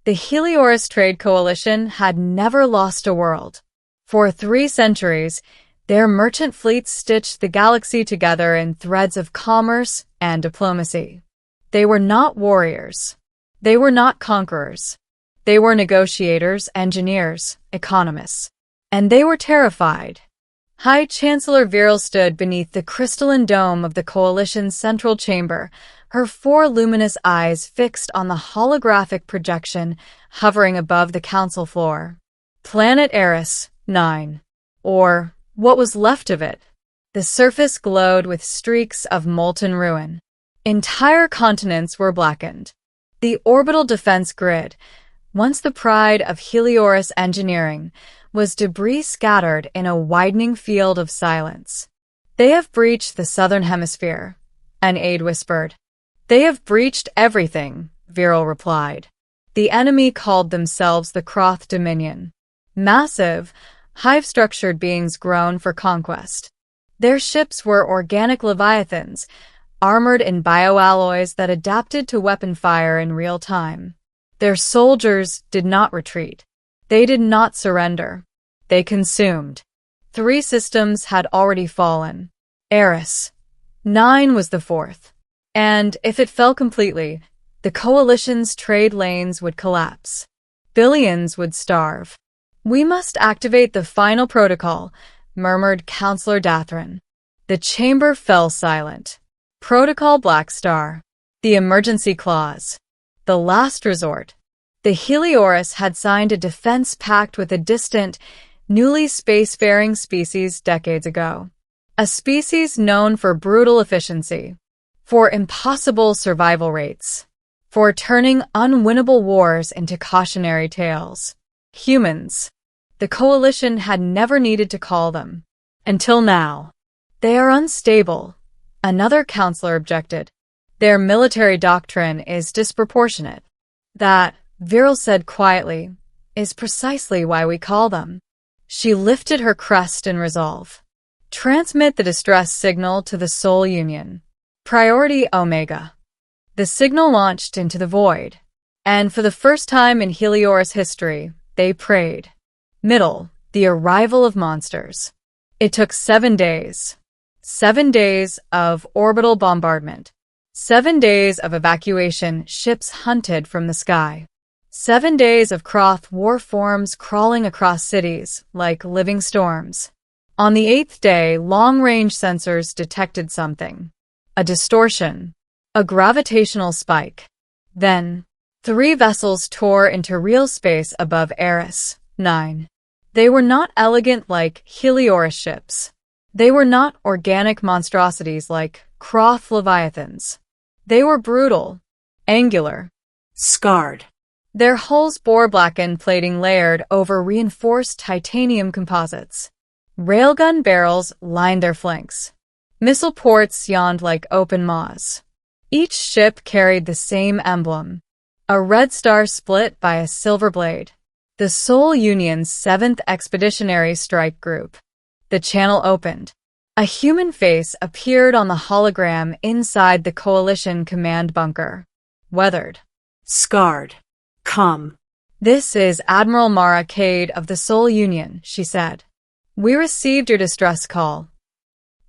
The Helios Trade Coalition had never lost a world. For 3 centuries, their merchant fleets stitched the galaxy together in threads of commerce and diplomacy. They were not warriors. They were not conquerors. They were negotiators, engineers, economists. And they were terrified. High Chancellor Viral stood beneath the crystalline dome of the Coalition's central chamber, her 4 luminous eyes fixed on the holographic projection hovering above the council floor. Planet Eris, 9. Or what was left of it. The surface glowed with streaks of molten ruin. Entire continents were blackened. The orbital defense grid, once the pride of Helios engineering, was debris scattered in a widening field of silence. "They have breached the southern hemisphere," an aide whispered. "They have breached everything," Viral replied. The enemy called themselves the Kroth Dominion. Massive, hive-structured beings grown for conquest. Their ships were organic leviathans, armored in bioalloys that adapted to weapon fire in real time. Their soldiers did not retreat. They did not surrender. They consumed. 3 systems had already fallen. Eris. 9 was the 4th. And if it fell completely, the Coalition's trade lanes would collapse. Billions would starve. "We must activate the final protocol," murmured Counselor Dathrin. The chamber fell silent. Protocol Black Star. The emergency clause. The last resort. The Helios had signed a defense pact with a distant, newly spacefaring species decades ago. A species known for brutal efficiency, for impossible survival rates, for turning unwinnable wars into cautionary tales. Humans. The Coalition had never needed to call them. Until now. "They are unstable," another counselor objected. "Their military doctrine is disproportionate." "That," Viral said quietly, "is precisely why we call them." She lifted her crest in resolve. "Transmit the distress signal to the Soul Union. Priority Omega." The signal launched into the void. And for the first time in Helios history, they prayed. Middle, the arrival of monsters. It took 7 days. 7 days of orbital bombardment. 7 days of evacuation, ships hunted from the sky. 7 days of Kroth war forms crawling across cities like living storms. On the 8th day, long-range sensors detected something. A distortion. A gravitational spike. Then, 3 vessels tore into real space above Eris, 9. They were not elegant like Helios ships. They were not organic monstrosities like Kroth leviathans. They were brutal, angular, scarred. Their hulls bore blackened plating layered over reinforced titanium composites. Railgun barrels lined their flanks. Missile ports yawned like open maws. Each ship carried the same emblem, a red star split by a silver blade. The Soul Union's 7th Expeditionary Strike Group. The channel opened. A human face appeared on the hologram inside the Coalition command bunker. Weathered. Scarred. Come. "This is Admiral Mara Cade of the Soul Union," she said. "We received your distress call."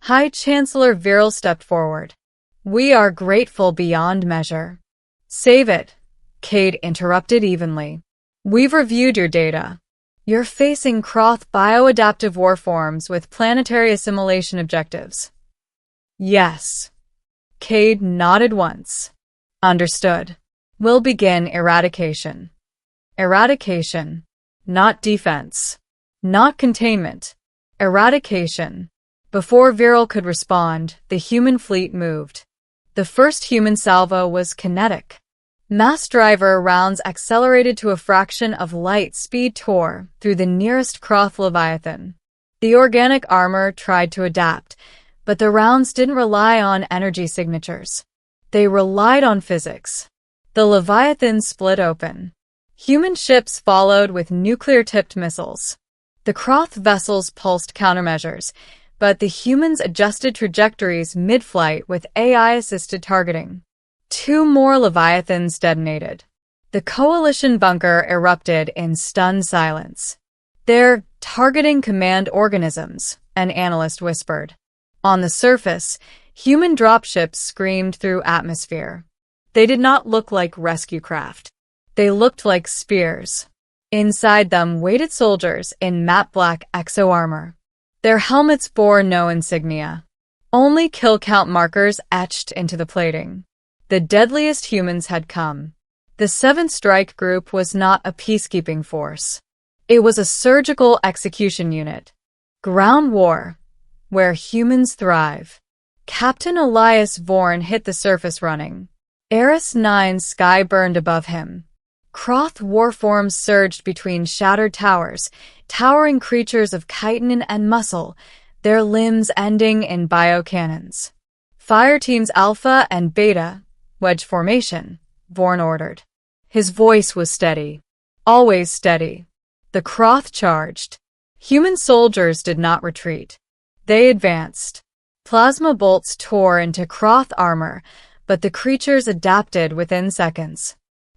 High Chancellor Viral stepped forward. "We are grateful beyond measure." "Save it," Cade interrupted evenly. "We've reviewed your data. You're facing Kroth bioadaptive warforms with planetary assimilation objectives." "Yes." Cade nodded once. "Understood. We'll begin eradication." Eradication. Not defense. Not containment. Eradication. Before Viral could respond, the human fleet moved. The first human salvo was kinetic. Mass driver rounds accelerated to a fraction of light speed tore through the nearest Kroth leviathan. The organic armor tried to adapt, but the rounds didn't rely on energy signatures. They relied on physics. The leviathan split open. Human ships followed with nuclear-tipped missiles. The Kroth vessels pulsed countermeasures, but the humans adjusted trajectories mid-flight with AI-assisted targeting. 2 more leviathans detonated. The coalition bunker erupted in stunned silence. "They're targeting command organisms," an analyst whispered. On the surface, human dropships screamed through atmosphere. They did not look like rescue craft. They looked like spears. Inside them waited soldiers in matte black exo-armor. Their helmets bore no insignia, only kill count markers etched into the plating. The deadliest humans had come. The Seventh Strike Group was not a peacekeeping force. It was a surgical execution unit. Ground war, where humans thrive. Captain Elias Vorn hit the surface running. Eris 9's sky burned above him. Croth warforms surged between shattered towers, towering creatures of chitin and muscle, their limbs ending in biocannons. "Fire teams Alpha and Beta, wedge formation," Vorn ordered. His voice was steady. Always steady. The Croth charged. Human soldiers did not retreat. They advanced. Plasma bolts tore into Croth armor, but the creatures adapted within seconds.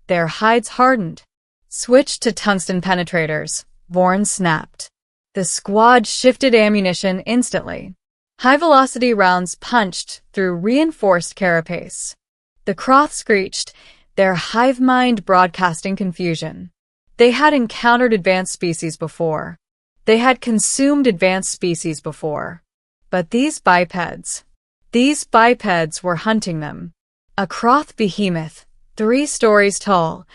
Their hides hardened. "Switch to tungsten penetrators," Vorn snapped. The squad shifted ammunition instantly. High-velocity rounds punched through reinforced carapace. The Croth screeched, their hive mind broadcasting confusion. They had encountered advanced species before. They had consumed advanced species before. But these bipeds were hunting them. A Croth behemoth, 3 stories tall,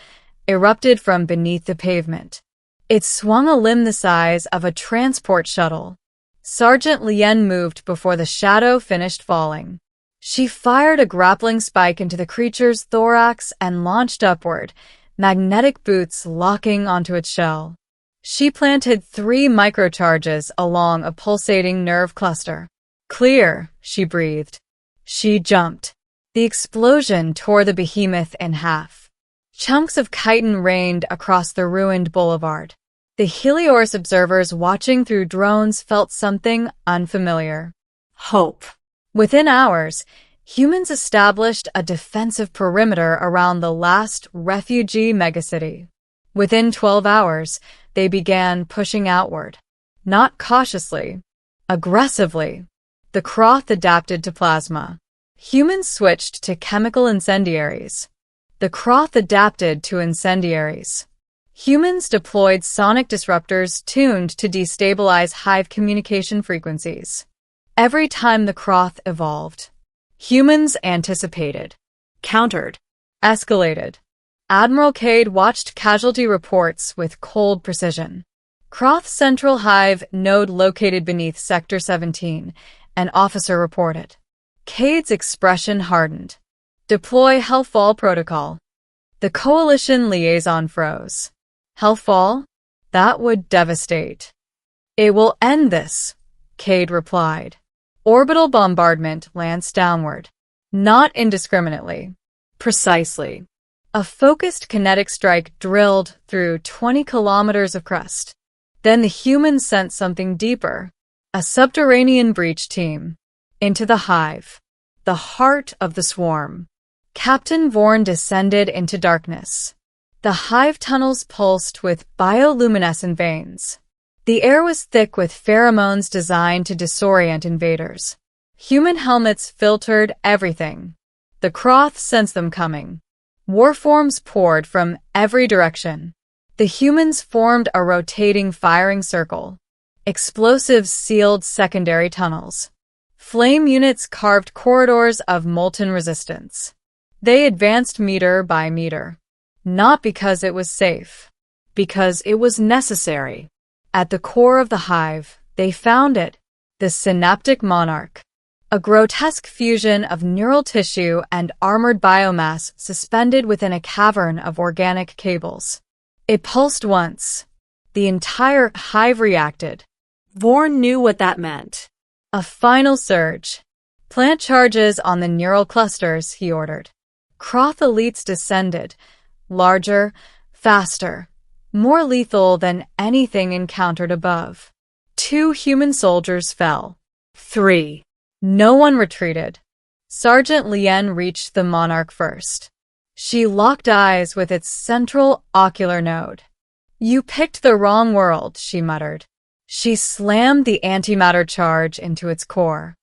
erupted from beneath the pavement. It swung a limb the size of a transport shuttle. Sergeant Lien moved before the shadow finished falling. She fired a grappling spike into the creature's thorax and launched upward, magnetic boots locking onto its shell. She planted 3 microcharges along a pulsating nerve cluster. "Clear," she breathed. She jumped. The explosion tore the behemoth in half. Chunks of chitin rained across the ruined boulevard. The Helios observers watching through drones felt something unfamiliar. Hope. Within hours, humans established a defensive perimeter around the last refugee megacity. Within 12 hours, they began pushing outward. Not cautiously, aggressively. The Croth adapted to plasma. Humans switched to chemical incendiaries. The Croth adapted to incendiaries. Humans deployed sonic disruptors tuned to destabilize hive communication frequencies. Every time the Croth evolved, humans anticipated, countered, escalated. Admiral Cade watched casualty reports with cold precision. Croth Central Hive node located beneath Sector 17, an officer reported. Cade's expression hardened. "Deploy Hellfall protocol." The coalition liaison froze. "Hellfall? That would devastate." "It will end this," Cade replied. Orbital bombardment lanced downward. Not indiscriminately. Precisely. A focused kinetic strike drilled through 20 kilometers of crust. Then the humans sent something deeper. A subterranean breach team. Into the hive. The heart of the swarm. Captain Vorn descended into darkness. The hive tunnels pulsed with bioluminescent veins. The air was thick with pheromones designed to disorient invaders. Human helmets filtered everything. The Croth sensed them coming. Warforms poured from every direction. The humans formed a rotating firing circle. Explosives sealed secondary tunnels. Flame units carved corridors of molten resistance. They advanced meter by meter. Not because it was safe. Because it was necessary. At the core of the hive, they found it. The synaptic monarch. A grotesque fusion of neural tissue and armored biomass suspended within a cavern of organic cables. It pulsed once. The entire hive reacted. Vorn knew what that meant. A final surge. "Plant charges on the neural clusters," he ordered. Croth elites descended. Larger, faster, more lethal than anything encountered above. 2 human soldiers fell. 3. No one retreated. Sergeant Lien reached the monarch first. She locked eyes with its central ocular node. "You picked the wrong world," she muttered. She slammed the antimatter charge into its core.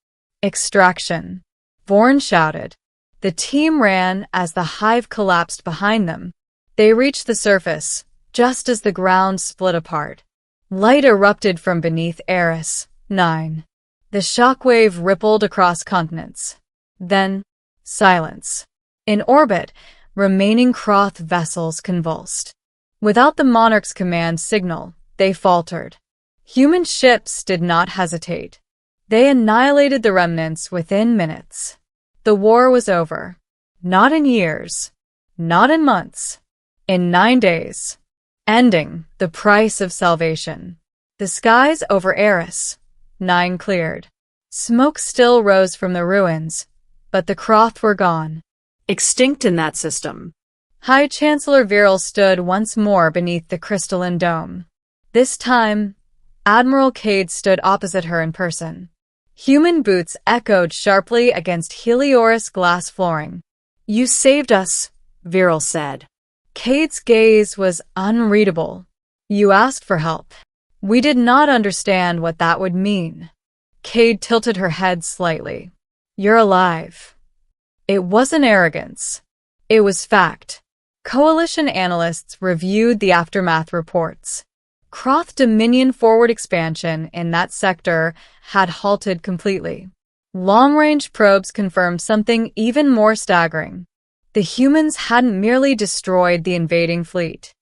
"Extraction." Vorn shouted. The team ran as the hive collapsed behind them. They reached the surface, just as the ground split apart. Light erupted from beneath Eris 9. The shockwave rippled across continents. Then, silence. In orbit, remaining Kroth vessels convulsed. Without the Monarch's command signal, they faltered. Human ships did not hesitate. They annihilated the remnants within minutes. The war was over. Not in years. Not in months. In 9 days. Ending the price of salvation. The skies over Eris 9 cleared. Smoke still rose from the ruins, but the Kroth were gone. Extinct in that system. High Chancellor Viral stood once more beneath the crystalline dome. This time, Admiral Cade stood opposite her in person. Human boots echoed sharply against Heliorus glass flooring. "You saved us," Viral said. Cade's gaze was unreadable. "You asked for help. We did not understand what that would mean." Cade tilted her head slightly. "You're alive." It wasn't arrogance. It was fact. Coalition analysts reviewed the aftermath reports. Kroth Dominion forward expansion in that sector had halted completely. Long-range probes confirmed something even more staggering. The humans hadn't merely destroyed the invading fleet.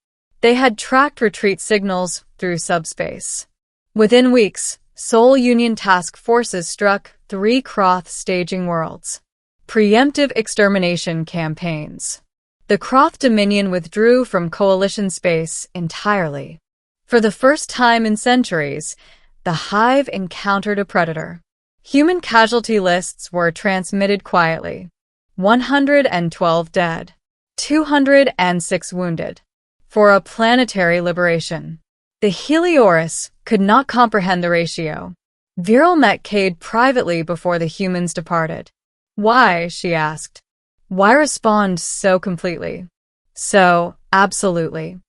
They had tracked retreat signals through subspace. Within weeks, Sol Union task forces struck 3 Kroth staging worlds. Preemptive extermination campaigns. The Kroth Dominion withdrew from Coalition space entirely. For the first time in centuries, the Hive encountered a predator. Human casualty lists were transmitted quietly. 112 dead. 206 wounded. For a planetary liberation. The Heliorus could not comprehend the ratio. Viral met Cade privately before the humans departed. "Why?" she asked. "Why respond so completely? So, absolutely?"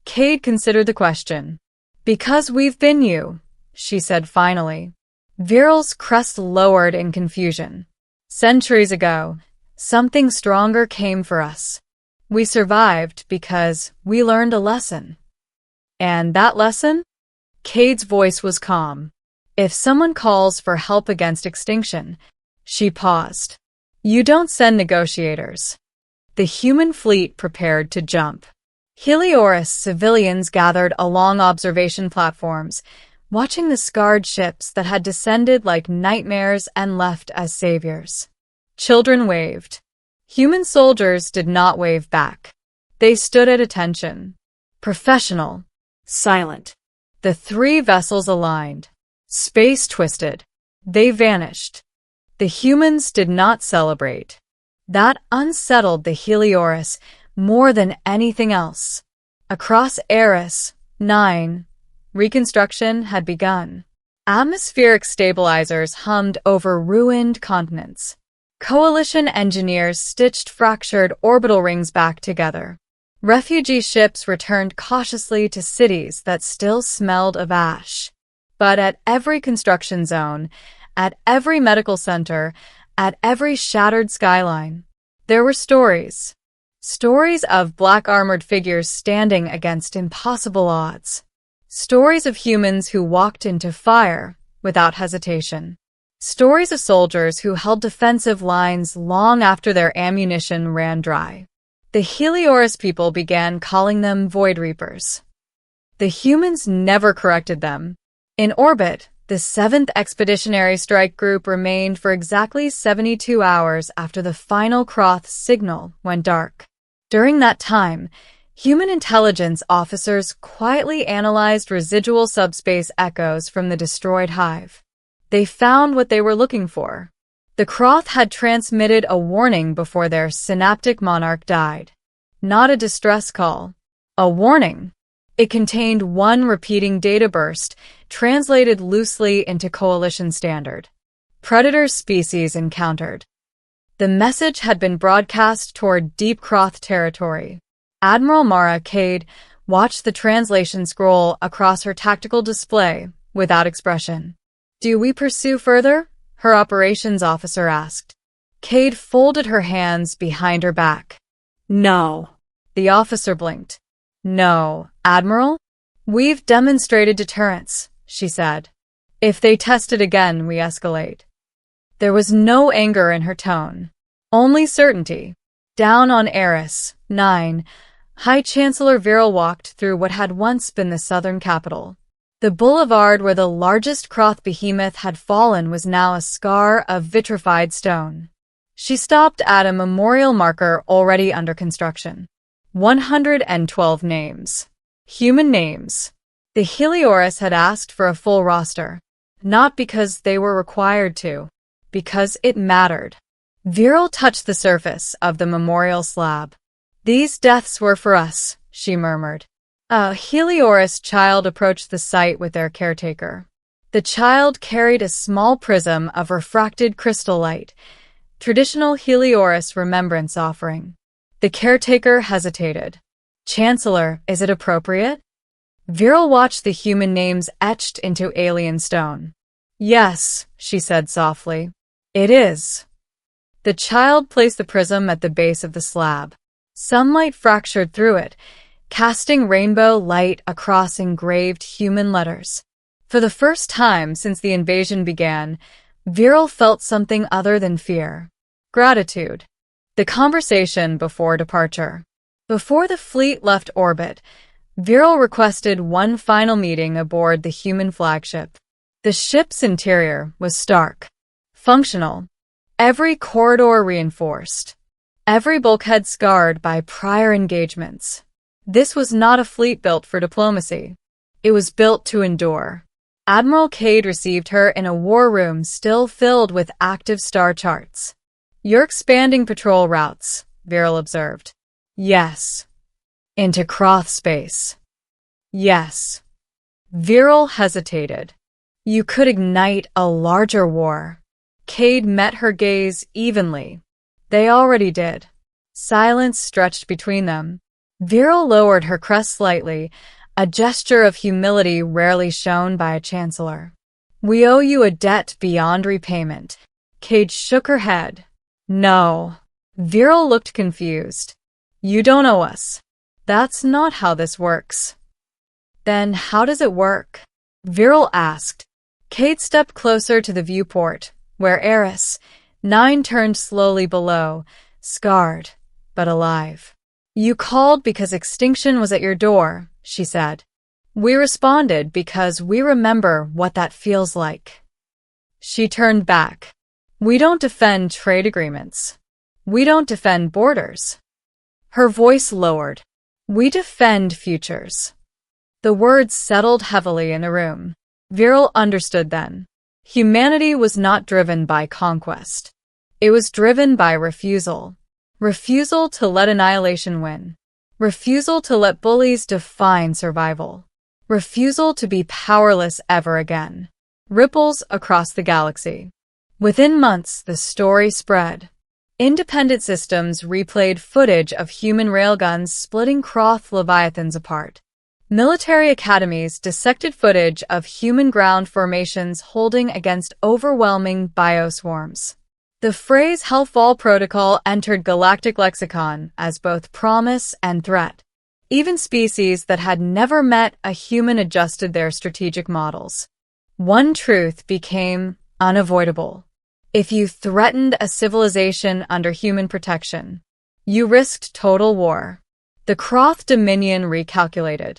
Cade considered the question. "Because we've been you," she said finally. Viral's crest lowered in confusion. "Centuries ago, something stronger came for us. We survived because we learned a lesson." "And that lesson?" Cade's voice was calm. "If someone calls for help against extinction," she paused. "You don't send negotiators." The human fleet prepared to jump. Heliorus civilians gathered along observation platforms, watching the scarred ships that had descended like nightmares and left as saviors. Children waved. Human soldiers did not wave back. They stood at attention. Professional. Silent. The 3 vessels aligned. Space twisted. They vanished. The humans did not celebrate. That unsettled the Heliorus more than anything else. Across Eris 9, reconstruction had begun. Atmospheric stabilizers hummed over ruined continents. Coalition engineers stitched fractured orbital rings back together. Refugee ships returned cautiously to cities that still smelled of ash. But at every construction zone, at every medical center, at every shattered skyline, there were stories. Stories of black armored figures standing against impossible odds. Stories of humans who walked into fire without hesitation. Stories of soldiers who held defensive lines long after their ammunition ran dry. The Heliorus people began calling them Void Reapers. The humans never corrected them. In orbit, the 7th Expeditionary Strike Group remained for exactly 72 hours after the final Kroth signal went dark. During that time, human intelligence officers quietly analyzed residual subspace echoes from the destroyed hive. They found what they were looking for. The Kroth had transmitted a warning before their synaptic monarch died. Not a distress call. A warning. It contained one repeating data burst, translated loosely into Coalition standard. Predator species encountered. The message had been broadcast toward Deep Croth territory. Admiral Mara Cade watched the translation scroll across her tactical display without expression. "Do we pursue further?" her operations officer asked. Cade folded her hands behind her back. No. The officer blinked. "No, Admiral? We've demonstrated deterrence," she said. "If they test it again, we escalate." There was no anger in her tone, only certainty. Down on Eris, 9, High Chancellor Viral walked through what had once been the southern capital. The boulevard where the largest Croth behemoth had fallen was now a scar of vitrified stone. She stopped at a memorial marker already under construction. 112 names. Human names. The Heliorus had asked for a full roster, not because they were required to, because it mattered. Viral touched the surface of the memorial slab. "These deaths were for us," she murmured. A Heliorus child approached the site with their caretaker. The child carried a small prism of refracted crystal light, traditional Heliorus remembrance offering. The caretaker hesitated. "Chancellor, is it appropriate?" Viral watched the human names etched into alien stone. "Yes," she said softly. "It is." The child placed the prism at the base of the slab. Sunlight fractured through it, casting rainbow light across engraved human letters. For the first time since the invasion began, Viral felt something other than fear. Gratitude. The conversation before departure. Before the fleet left orbit, Viral requested one final meeting aboard the human flagship. The ship's interior was stark, functional, every corridor reinforced, every bulkhead scarred by prior engagements. This was not a fleet built for diplomacy. It was built to endure. Admiral Cade received her in a war room still filled with active star charts. "You're expanding patrol routes," Viral observed. "Yes." "Into Croth space." "Yes." Viral hesitated. "You could ignite a larger war." Cade met her gaze evenly. "They already did." Silence stretched between them. Viral lowered her crest slightly, a gesture of humility rarely shown by a chancellor. "We owe you a debt beyond repayment." Cade shook her head. "No." Viral looked confused. "You don't owe us. That's not how this works." "Then how does it work?" Viral asked. Cade stepped closer to the viewport, where Eris, 9, turned slowly below, scarred, but alive. "You called because extinction was at your door," she said. "We responded because we remember what that feels like." She turned back. "We don't defend trade agreements. We don't defend borders." Her voice lowered. "We defend futures." The words settled heavily in the room. Viral understood then. Humanity was not driven by conquest. It was driven by refusal. Refusal to let annihilation win. Refusal to let bullies define survival. Refusal to be powerless ever again. Ripples across the galaxy. Within months, the story spread. Independent systems replayed footage of human railguns splitting Croth Leviathans apart. Military academies dissected footage of human ground formations holding against overwhelming bioswarms. The phrase Hellfall Protocol entered galactic lexicon as both promise and threat. Even species that had never met a human adjusted their strategic models. One truth became unavoidable. If you threatened a civilization under human protection, you risked total war. The Croth Dominion recalculated.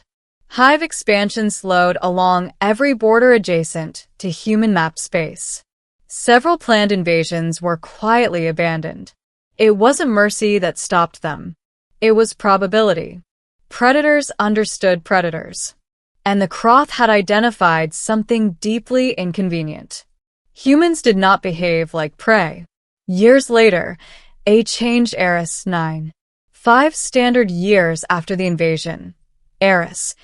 Hive expansion slowed along every border adjacent to human map space. Several planned invasions were quietly abandoned. It wasn't mercy that stopped them. It was probability. Predators understood predators. And the Croth had identified something deeply inconvenient. Humans did not behave like prey. Years later, A changed Eris 9. 5 standard years after the invasion, Eris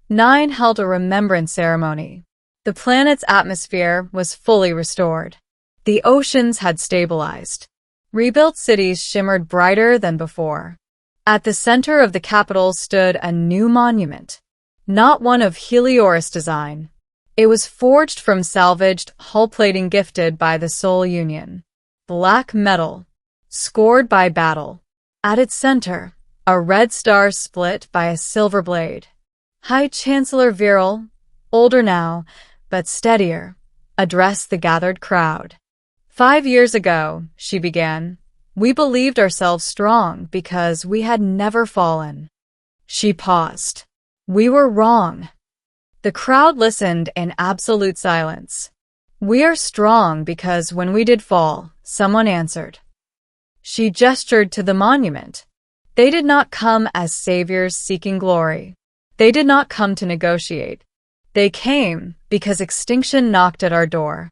9 held a remembrance ceremony. The planet's atmosphere was fully restored. The oceans had stabilized. Rebuilt cities shimmered brighter than before. At the center of the capital stood a new monument, not one of Helios design. It was forged from salvaged hull plating gifted by the Soul Union. Black metal, scored by battle. At its center, a red star split by a silver blade. High Chancellor Viral, older now, but steadier, addressed the gathered crowd. 5 years ago, she began, we believed ourselves strong because we had never fallen. She paused. We were wrong. The crowd listened in absolute silence. We are strong because when we did fall, someone answered. She gestured to the monument. They did not come as saviors seeking glory. They did not come to negotiate. They came because extinction knocked at our door.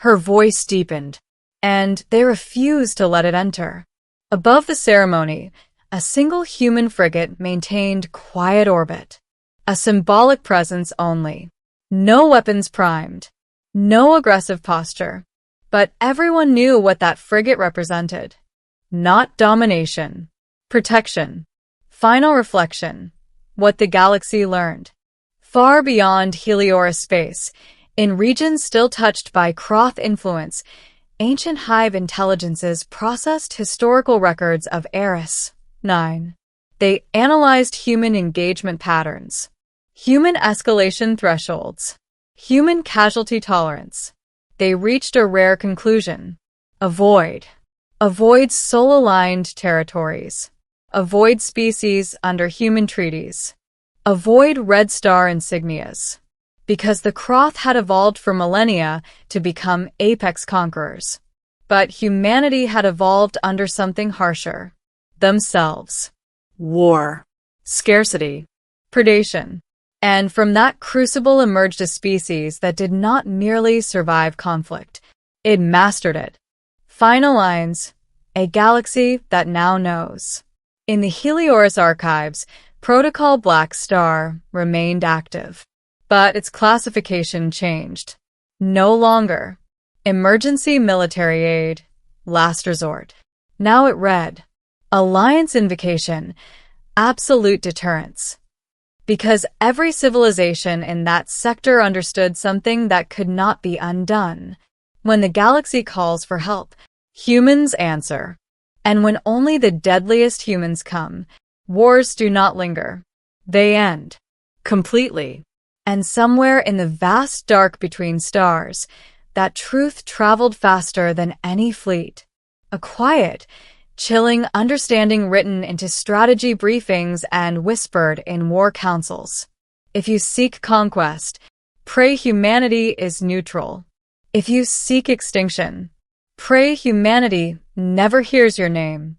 Her voice deepened, and they refused to let it enter. Above the ceremony, a single human frigate maintained quiet orbit. A symbolic presence only. No weapons primed. No aggressive posture. But everyone knew what that frigate represented. Not domination. Protection. Final reflection. What the galaxy learned. Far beyond Helios space, in regions still touched by Kroth influence, ancient hive intelligences processed historical records of Eris. 9. They analyzed human engagement patterns. Human escalation thresholds. Human casualty tolerance. They reached a rare conclusion. Avoid. Avoid soul-aligned territories. Avoid species under human treaties. Avoid red star insignias. Because the Kroth had evolved for millennia to become apex conquerors. But humanity had evolved under something harsher. Themselves. War. Scarcity. Predation. And from that crucible emerged a species that did not merely survive conflict. It mastered it. Final lines. A galaxy that now knows. In the Helios archives, Protocol Black Star remained active. But its classification changed. No longer emergency military aid, last resort. Now it read, Alliance Invocation, absolute deterrence. Because every civilization in that sector understood something that could not be undone. When the galaxy calls for help, humans answer. And when only the deadliest humans come, wars do not linger. They end. Completely. And somewhere in the vast dark between stars, that truth traveled faster than any fleet. A quiet, chilling understanding written into strategy briefings and whispered in war councils. If you seek conquest, pray humanity is neutral. If you seek extinction, pray humanity never hears your name.